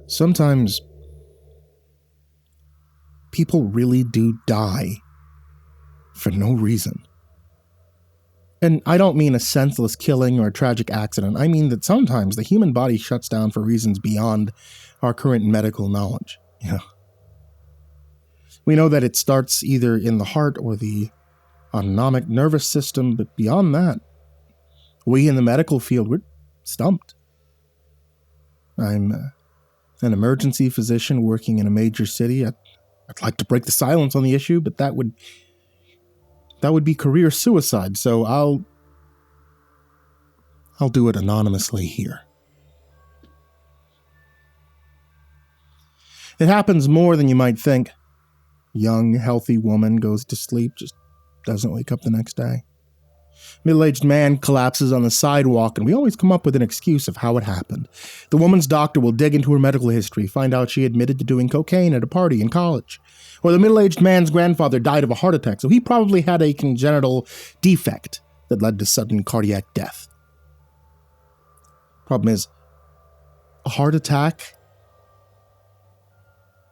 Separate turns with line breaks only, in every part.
sometimes people really do die for no reason. And I don't mean a senseless killing or a tragic accident. I mean that sometimes the human body shuts down for reasons beyond our current medical knowledge. We know that it starts either in the heart or the autonomic nervous system, but beyond that, we in the medical field, we're stumped. I'm an emergency physician working in a major city. I'd like to break the silence on the issue, but that would be career suicide, so I'll do it anonymously here. It happens more than you might think. Young, healthy woman goes to sleep, just doesn't wake up the next day. Middle-aged man collapses on the sidewalk, and we always come up with an excuse of how it happened. The woman's doctor will dig into her medical history, find out she admitted to doing cocaine at a party in college. Or the middle-aged man's grandfather died of a heart attack, so he probably had a congenital defect that led to sudden cardiac death. Problem is, a heart attack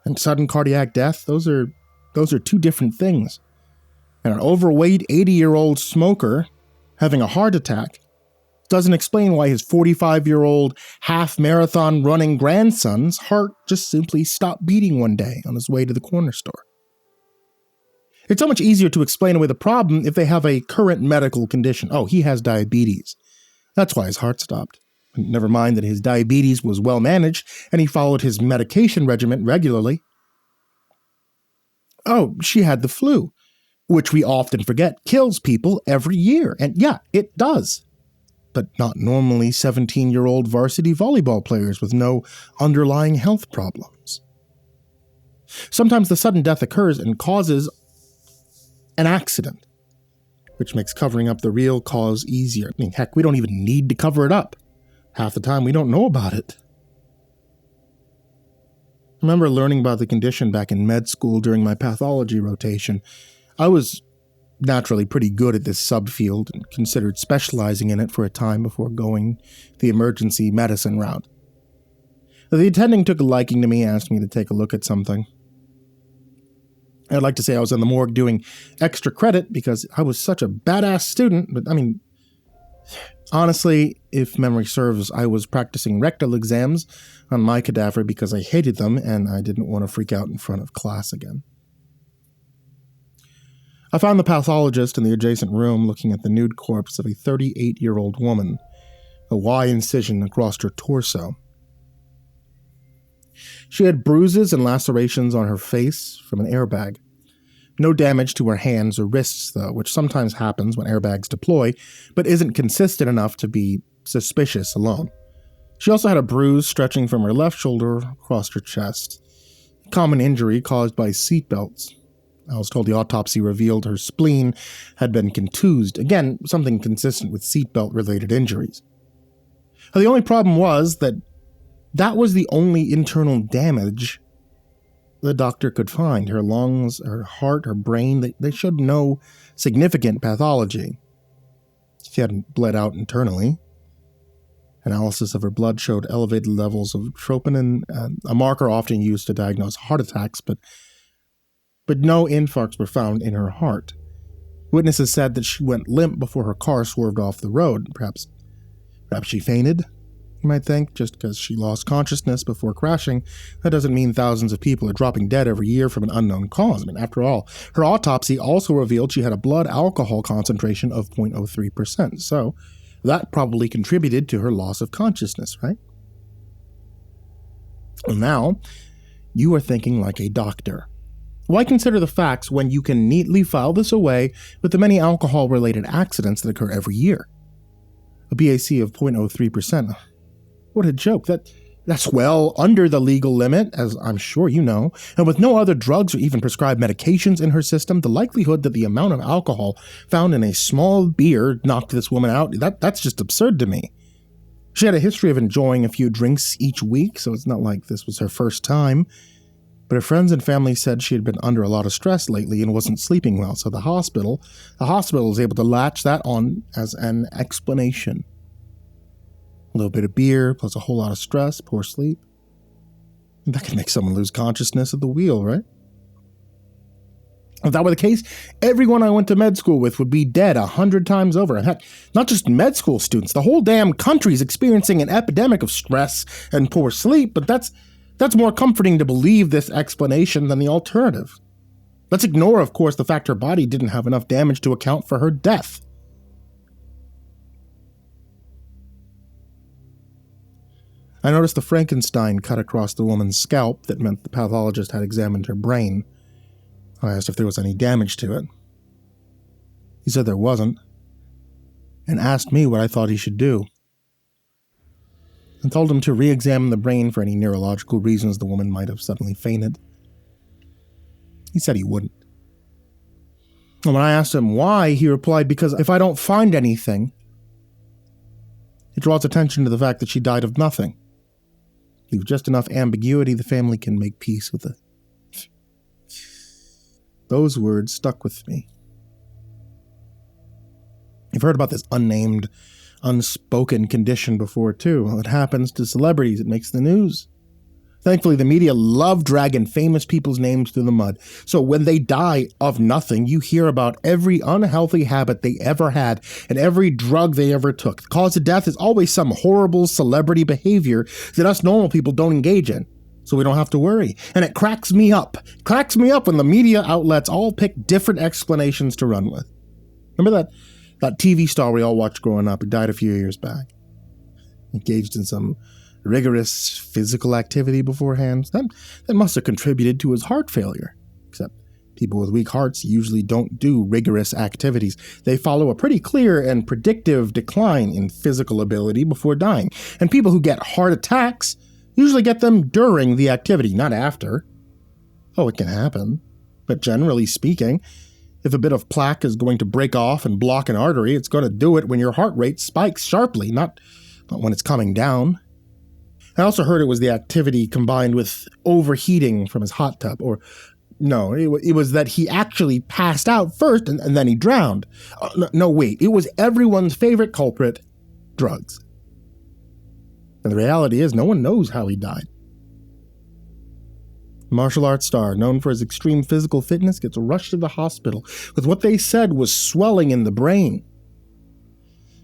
and sudden cardiac death, those are two different things. And an overweight 80-year-old smoker having a heart attack doesn't explain why his 45-year-old half-marathon running grandson's heart just simply stopped beating one day on his way to the corner store. It's so much easier to explain away the problem if they have a current medical condition. Oh, he has diabetes. That's why his heart stopped. Never mind that his diabetes was well managed and he followed his medication regimen regularly. Oh, she had the flu, which we often forget kills people every year. And yeah, it does. But not normally 17-year-old varsity volleyball players with no underlying health problems. Sometimes the sudden death occurs and causes an accident, which makes covering up the real cause easier. I mean, heck, we don't even need to cover it up. Half the time we don't know about it. I remember learning about the condition back in med school during my pathology rotation. I was naturally pretty good at this subfield and considered specializing in it for a time before going the emergency medicine route. The attending took a liking to me and asked me to take a look at something. I'd like to say I was in the morgue doing extra credit because I was such a badass student, but I mean, honestly, if memory serves, I was practicing rectal exams on my cadaver because I hated them and I didn't want to freak out in front of class again. I found the pathologist in the adjacent room looking at the nude corpse of a 38-year-old woman, a Y incision across her torso. She had bruises and lacerations on her face from an airbag. No damage to her hands or wrists, though, which sometimes happens when airbags deploy, but isn't consistent enough to be suspicious alone. She also had a bruise stretching from her left shoulder across her chest, a common injury caused by seatbelts. I was told the autopsy revealed her spleen had been contused, again, something consistent with seatbelt-related injuries. The only problem was that was the only internal damage the doctor could find. Her lungs, her heart, her brain, they showed no significant pathology. She hadn't bled out internally. Analysis of her blood showed elevated levels of troponin, a marker often used to diagnose heart attacks, but no infarcts were found in her heart. Witnesses said that she went limp before her car swerved off the road. Perhaps she fainted, you might think, just because she lost consciousness before crashing. That doesn't mean thousands of people are dropping dead every year from an unknown cause. I mean, after all, her autopsy also revealed she had a blood alcohol concentration of 0.03%, so that probably contributed to her loss of consciousness, right? Well, now, you are thinking like a doctor. Why consider the facts when you can neatly file this away with the many alcohol-related accidents that occur every year? A BAC of 0.03%. What a joke. That's well under the legal limit, as I'm sure you know, and with no other drugs or even prescribed medications in her system, the likelihood that the amount of alcohol found in a small beer knocked this woman out, that's just absurd to me. She had a history of enjoying a few drinks each week, so it's not like this was her first time. But her friends and family said she had been under a lot of stress lately and wasn't sleeping well, so the hospital was able to latch that on as an explanation. A little bit of beer, plus a whole lot of stress, poor sleep. That can make someone lose consciousness at the wheel, right? If that were the case, everyone I went to med school with would be dead 100 times over. And heck, not just med school students, the whole damn country's experiencing an epidemic of stress and poor sleep, but that's more comforting to believe this explanation than the alternative. Let's ignore, of course, the fact her body didn't have enough damage to account for her death. I noticed the Frankenstein cut across the woman's scalp that meant the pathologist had examined her brain. I asked if there was any damage to it. He said there wasn't, and asked me what I thought he should do. I told him to re-examine the brain for any neurological reasons the woman might have suddenly fainted. He said he wouldn't. And when I asked him why, he replied, because if I don't find anything, it draws attention to the fact that she died of nothing. Leave just enough ambiguity, the family can make peace with it. Those words stuck with me. You've heard about this unnamed, unspoken condition before, too. Well, it happens to celebrities. It makes the news. Thankfully, the media love dragging famous people's names through the mud. So when they die of nothing, you hear about every unhealthy habit they ever had and every drug they ever took. The cause of death is always some horrible celebrity behavior that us normal people don't engage in. So we don't have to worry. And it cracks me up. It cracks me up when the media outlets all pick different explanations to run with. Remember that TV star we all watched growing up who died a few years back? Engaged in some rigorous physical activity beforehand. That must have contributed to his heart failure. Except people with weak hearts usually don't do rigorous activities. They follow a pretty clear and predictive decline in physical ability before dying. And people who get heart attacks usually get them during the activity, not after. Oh, it can happen. But generally speaking, if a bit of plaque is going to break off and block an artery, it's going to do it when your heart rate spikes sharply, not when it's coming down. I also heard it was the activity combined with overheating from his hot tub. Or, no, it was that he actually passed out first and then he drowned. No, wait. It was everyone's favorite culprit, drugs. And the reality is, no one knows how he died. Martial arts star, known for his extreme physical fitness, gets rushed to the hospital with what they said was swelling in the brain.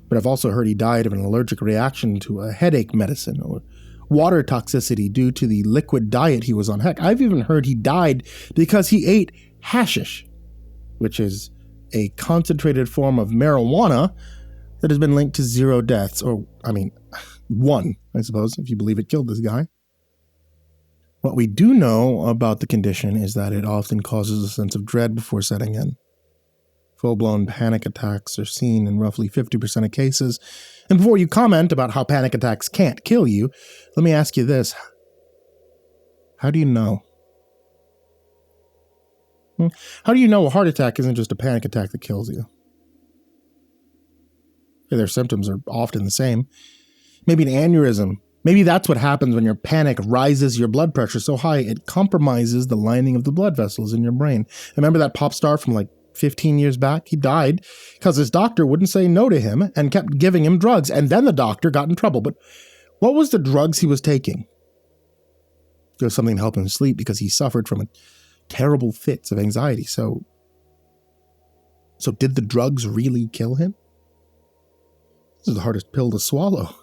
But I've also heard he died of an allergic reaction to a headache medicine or water toxicity due to the liquid diet he was on. Heck, I've even heard he died because he ate hashish, which is a concentrated form of marijuana that has been linked to 0 deaths, or, 1, I suppose, if you believe it killed this guy. What we do know about the condition is that it often causes a sense of dread before setting in. Full-blown panic attacks are seen in roughly 50% of cases. And before you comment about how panic attacks can't kill you, let me ask you this. How do you know? How do you know a heart attack isn't just a panic attack that kills you? Their symptoms are often the same. Maybe an aneurysm. Maybe that's what happens when your panic rises your blood pressure so high it compromises the lining of the blood vessels in your brain. Remember that pop star from 15 years back? He died because his doctor wouldn't say no to him and kept giving him drugs, and then the doctor got in trouble. But what was the drugs he was taking? It was something to help him sleep because he suffered from terrible fits of anxiety. So did the drugs really kill him? This is the hardest pill to swallow.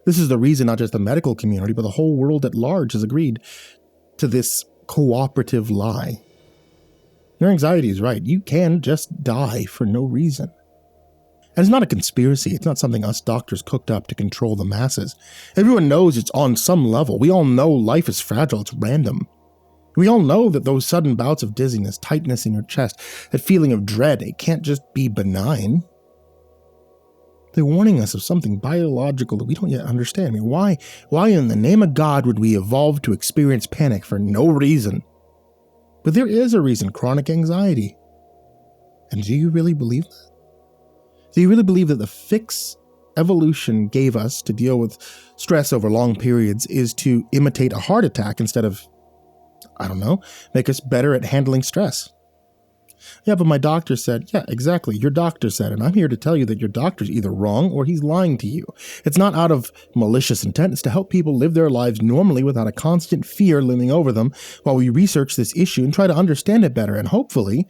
This is the reason not just the medical community, but the whole world at large has agreed to this cooperative lie. Your anxiety is right. You can just die for no reason. And it's not a conspiracy. It's not something us doctors cooked up to control the masses. Everyone knows it's on some level. We all know life is fragile. It's random. We all know that those sudden bouts of dizziness, tightness in your chest, that feeling of dread, it can't just be benign. They're warning us of something biological that we don't yet understand. Why in the name of God would we evolve to experience panic for no reason? But there is a reason: chronic anxiety. And do you really believe that? Do you really believe that the fix evolution gave us to deal with stress over long periods is to imitate a heart attack instead of, make us better at handling stress? Yeah, but my doctor said, yeah, exactly, your doctor said, and I'm here to tell you that your doctor's either wrong or he's lying to you. It's not out of malicious intent, it's to help people live their lives normally without a constant fear looming over them while we research this issue and try to understand it better and hopefully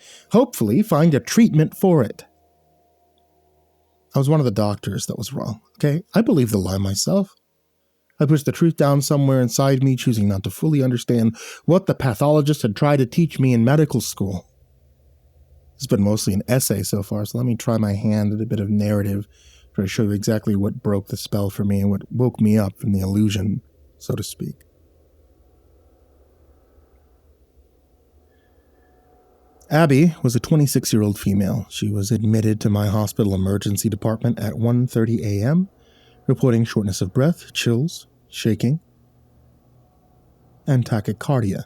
find a treatment for it. I was one of the doctors that was wrong, okay? I believe the lie myself. I pushed the truth down somewhere inside me, choosing not to fully understand what the pathologist had tried to teach me in medical school. It's been mostly an essay so far, so let me try my hand at a bit of narrative, try to show you exactly what broke the spell for me and what woke me up from the illusion, so to speak. Abby was a 26-year-old female. She was admitted to my hospital emergency department at 1:30 a.m., reporting shortness of breath, chills, shaking, and tachycardia.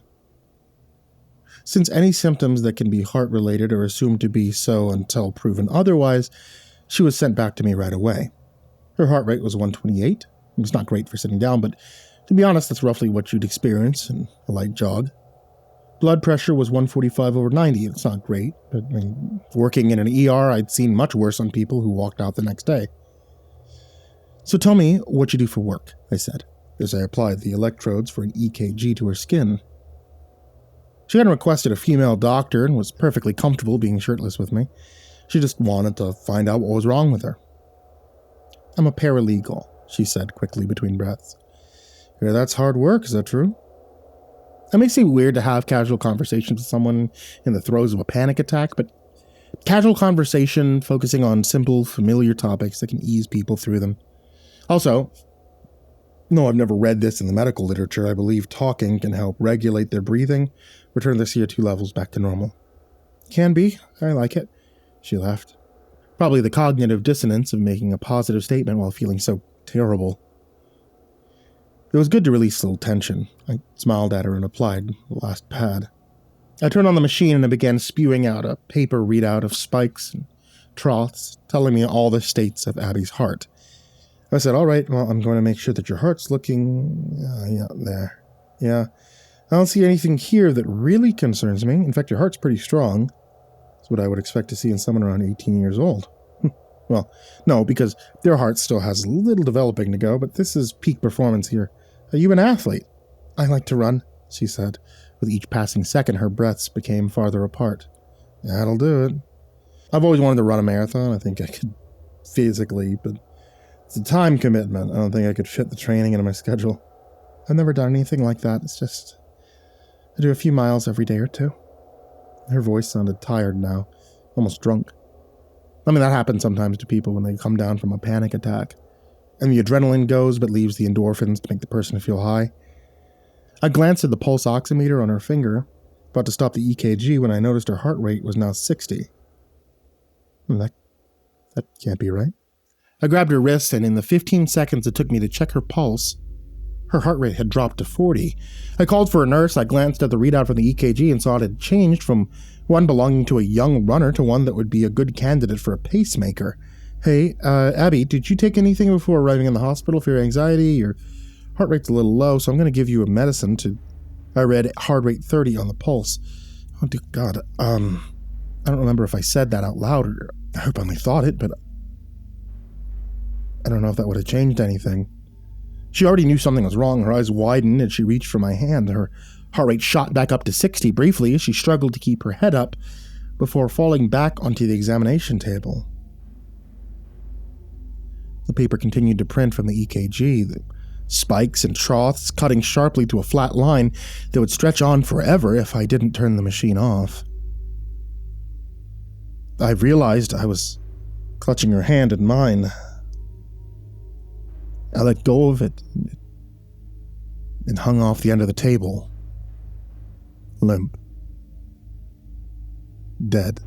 Since any symptoms that can be heart-related are assumed to be so until proven otherwise, she was sent back to me right away. Her heart rate was 128. It was not great for sitting down, but to be honest, that's roughly what you'd experience in a light jog. Blood pressure was 145/90. It's not great, but working in an ER, I'd seen much worse on people who walked out the next day. So tell me what you do for work, I said, as I applied the electrodes for an EKG to her skin. She hadn't requested a female doctor and was perfectly comfortable being shirtless with me. She just wanted to find out what was wrong with her. I'm a paralegal, she said quickly between breaths. Yeah, that's hard work, is that true? It may seem weird to have casual conversations with someone in the throes of a panic attack, but casual conversation focusing on simple, familiar topics that can ease people through them. Also, no, I've never read this in the medical literature. I believe talking can help regulate their breathing, return their CO2 levels back to normal. Can be. I like it. She laughed. Probably the cognitive dissonance of making a positive statement while feeling so terrible. It was good to release a little tension. I smiled at her and applied the last pad. I turned on the machine and it began spewing out a paper readout of spikes and troughs, telling me all the states of Abby's heart. I said, all right, well, I'm going to make sure that your heart's looking... yeah, there. Yeah. I don't see anything here that really concerns me. In fact, your heart's pretty strong. That's what I would expect to see in someone around 18 years old. Well, no, because their heart still has a little developing to go, but this is peak performance here. Are you an athlete? I like to run, she said. With each passing second, her breaths became farther apart. That'll do it. I've always wanted to run a marathon. I think I could physically, but it's a time commitment. I don't think I could fit the training into my schedule. I've never done anything like that. It's just, I do a few miles every day or two. Her voice sounded tired now, almost drunk. I mean, that happens sometimes to people when they come down from a panic attack. And the adrenaline goes, but leaves the endorphins to make the person feel high. I glanced at the pulse oximeter on her finger, about to stop the EKG when I noticed her heart rate was now 60. That can't be right. I grabbed her wrist, and in the 15 seconds it took me to check her pulse, her heart rate had dropped to 40. I called for a nurse. I glanced at the readout from the EKG and saw it had changed from one belonging to a young runner to one that would be a good candidate for a pacemaker. Hey, Abby, did you take anything before arriving in the hospital for your anxiety? Your heart rate's a little low, so I'm going to give you a medicine to... I read heart rate 30 on the pulse. Oh, dear God. I don't remember if I said that out loud, or I hope I only thought it, but I don't know if that would have changed anything. She already knew something was wrong. Her eyes widened as she reached for my hand. Her heart rate shot back up to 60 briefly as she struggled to keep her head up before falling back onto the examination table. The paper continued to print from the EKG, the spikes and troughs cutting sharply to a flat line that would stretch on forever if I didn't turn the machine off. I realized I was clutching her hand in mine. I let go of it and hung off the end of the table, limp, dead.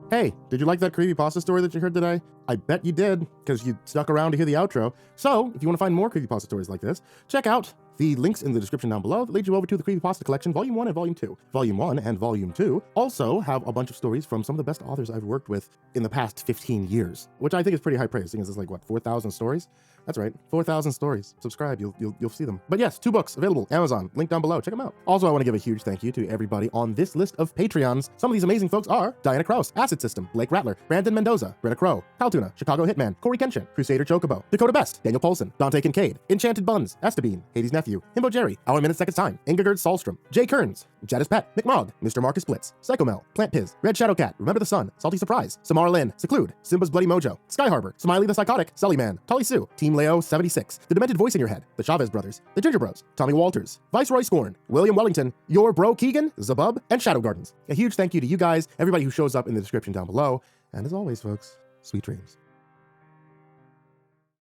Hey, did you like that creepypasta story that you heard today? I bet you did, because you stuck around to hear the outro. So, if you want to find more creepypasta stories like this, check out the links in the description down below that lead you over to the Creepypasta Collection, Volume 1 and Volume 2. Volume 1 and Volume 2 also have a bunch of stories from some of the best authors I've worked with in the past 15 years, which I think is pretty high praise, seeing as it's like, what, 4,000 stories? That's right, 4,000 stories. Subscribe, you'll see them. But yes, 2 books available, Amazon, link down below, check them out. Also, I want to give a huge thank you to everybody on this list of Patreons. Some of these amazing folks are Diana Kraus, AcidSystem, Blake Rattler, Brandon Mendoza, Brenna Caltuna, ChicagoHitman, CoryxKenshin, CrusaderChocobo, Dakota Best, Daniel Poulsen, Dante Kinkade, Enchanted Buns, Estebean, Hades' Nephew, himbojerry, hourminsec time, Ingegerd Solstrom, Jay Kearns, Jadis Pet, McMog, Mr. Marcus Blitz, Psychomel, Plant Piz, Red Shadow Cat, Remember the Sun, Salty Surprise, Samara Lynn, Seclude, Simba's Bloody Mojo, Sky Harbor, Smiley the Psychotic, Sully Man, Tully Sue, Team Leo 76, The Demented Voice in Your Head, The Chavez Brothers, The Ginger Bros, Tommy Walters, Viceroy Scorn, William Wellington, Your Bro Keegan, Zabub, and Shadow Gardens. A huge thank you to you guys, everybody who shows up in the description down below, and as always, folks, sweet dreams.